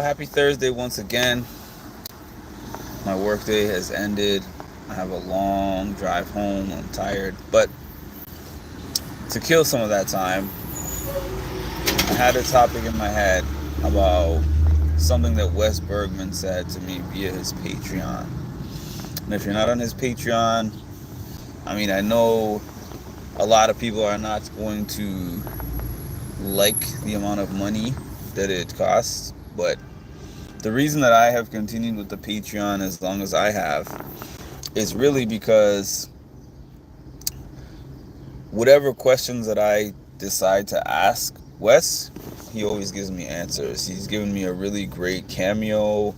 Happy Thursday once again. My workday has ended. I have a long drive home. I'm tired. But to kill some of that time, I had a topic in my head about something that Wes Bergmann said to me via his Patreon. And if you're not on his Patreon, I know a lot of people are not going to like the amount of money that it costs, but the reason that I have continued with the Patreon as long as I have is really because whatever questions that I decide to ask Wes, he always gives me answers. He's given me a really great cameo.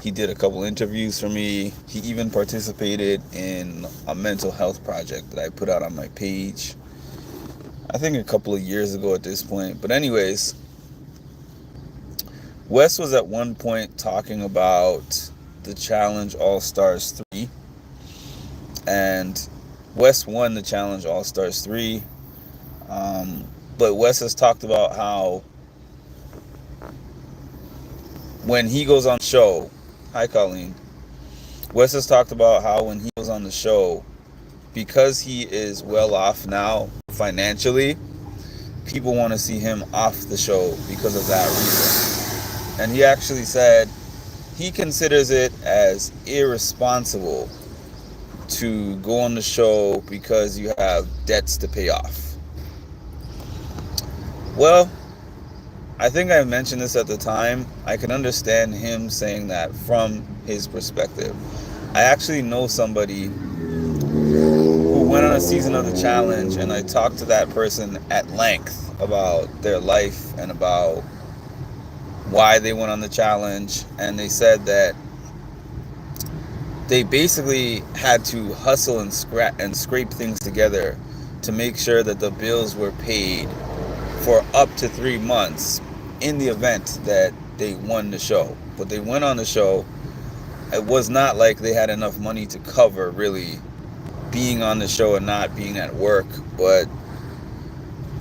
He did a couple interviews for me. He even participated in a mental health project that I put out on my page. I think a couple of years ago at this point. But anyways, Wes was at one point talking about the Challenge All Stars 3, and Wes won the Challenge All Stars 3. But Wes has talked about how when he goes on the show, hi Colleen. Wes has talked about how when he goes on the show, because he is well off now financially, people want to see him off the show because of that reason. And he actually said he considers it as irresponsible to go on the show because you have debts to pay off. Well, I think I mentioned this at the time. I can understand him saying that from his perspective. I actually know somebody who went on a season of the challenge, and I talked to that person at length about their life and about why they went on the challenge, and they said that they basically had to hustle and scrape things together to make sure that the bills were paid for up to 3 months in the event that they won the show. But they went on the show. It was not like they had enough money to cover really being on the show and not being at work, but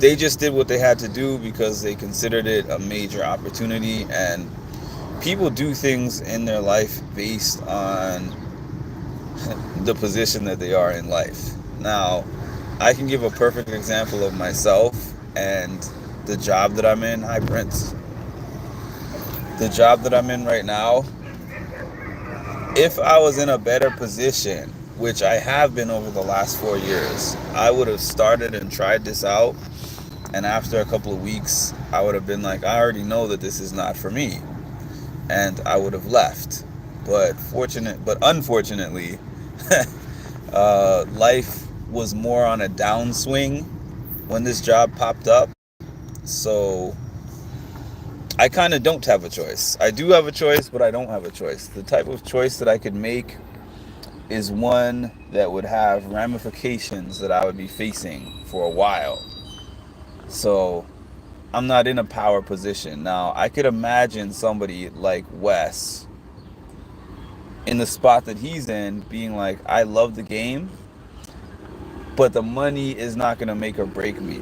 they just did what they had to do because they considered it a major opportunity. And people do things in their life based on the position that they are in life. Now, I can give a perfect example of myself and the job that I'm in. Hi, Prince. The job that I'm in right now, if I was in a better position, which I have been over the last 4 years, I would have started and tried this out. And after a couple of weeks, I would have been like, I already know that this is not for me. And I would have left. But unfortunately, life was more on a downswing when this job popped up. So I kind of don't have a choice. I do have a choice, but I don't have a choice. The type of choice that I could make is one that would have ramifications that I would be facing for a while. So I'm not in a power position. Now, I could imagine somebody like Wes in the spot that he's in being like, I love the game, but the money is not going to make or break me.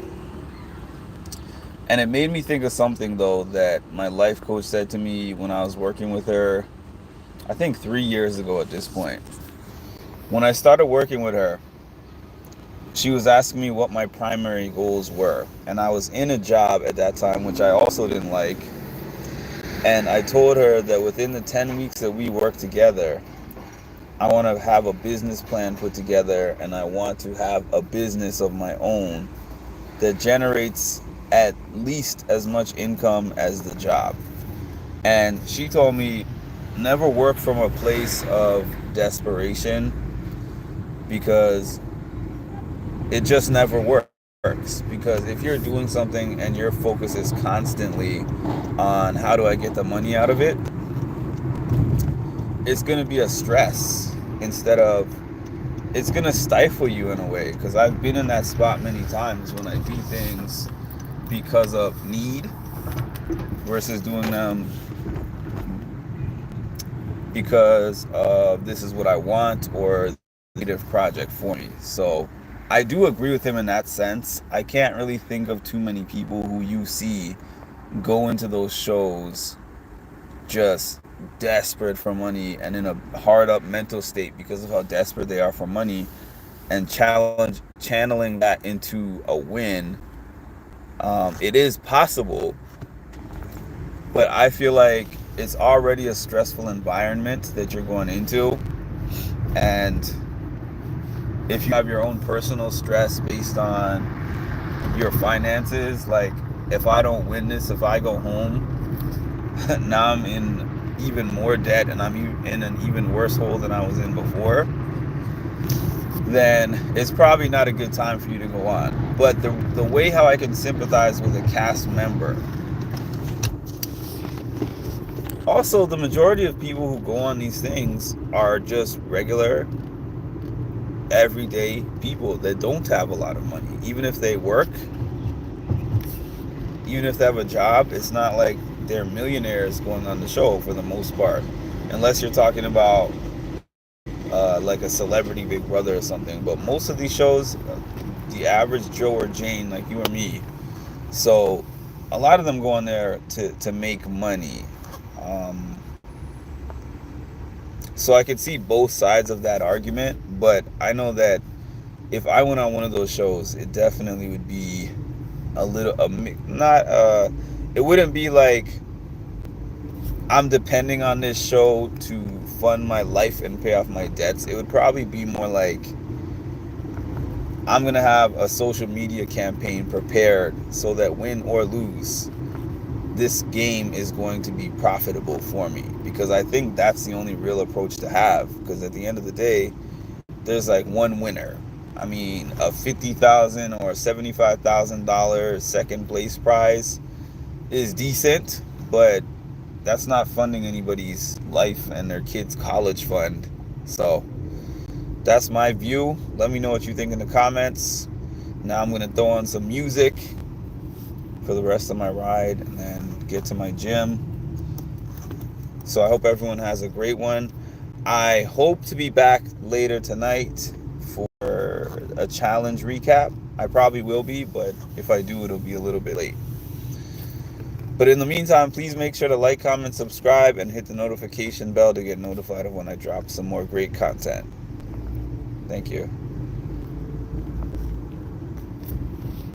And it made me think of something, though, that my life coach said to me when I was working with her, I think 3 years ago at this point. When I started working with her, she was asking me what my primary goals were. And I was in a job at that time, which I also didn't like. And I told her that within the 10 weeks that we work together, I want to have a business plan put together, and I want to have a business of my own that generates at least as much income as the job. And she told me, never work from a place of desperation, because it just never works. Because if you're doing something and your focus is constantly on how do I get the money out of it, it's going to be a stress instead of, it's going to stifle you in a way. Because I've been in that spot many times when I do things because of need versus doing them because of this is what I want or creative project for me. So I do agree with him in that sense. I can't really think of too many people who you see go into those shows just desperate for money and in a hard up mental state because of how desperate they are for money, and channeling that into a win. It is possible, but I feel like it's already a stressful environment that you're going into. And if you have your own personal stress based on your finances, like if I don't win this, if I go home, now I'm in even more debt and I'm in an even worse hole than I was in before, then it's probably not a good time for you to go on. But the way how I can sympathize with a cast member, also the majority of people who go on these things are just regular, everyday people that don't have a lot of money. Even if they work, even if they have a job, it's not like they're millionaires going on the show for the most part, unless you're talking about like a celebrity Big Brother or something. But most of these shows, the average Joe or Jane, like you or me, so a lot of them go on there to make money. Um, so I could see both sides of that argument, but I know that if I went on one of those shows, it definitely would be a little, not, it wouldn't be like I'm depending on this show to fund my life and pay off my debts. It would probably be more like I'm going to have a social media campaign prepared so that win or lose, this game is going to be profitable for me, because I think that's the only real approach to have, because at the end of the day, there's like one winner. I mean, a $50,000 or $75,000 second place prize is decent, but that's not funding anybody's life and their kids' college fund. So that's my view. Let me know what you think in the comments. Now I'm going to throw on some music for the rest of my ride and then get to my gym. So I hope everyone has a great one. I hope to be back later tonight for a challenge recap. I probably will be, but if I do, it'll be a little bit late. But in the meantime, please make sure to like, comment, subscribe, and hit the notification bell to get notified of when I drop some more great content. Thank you.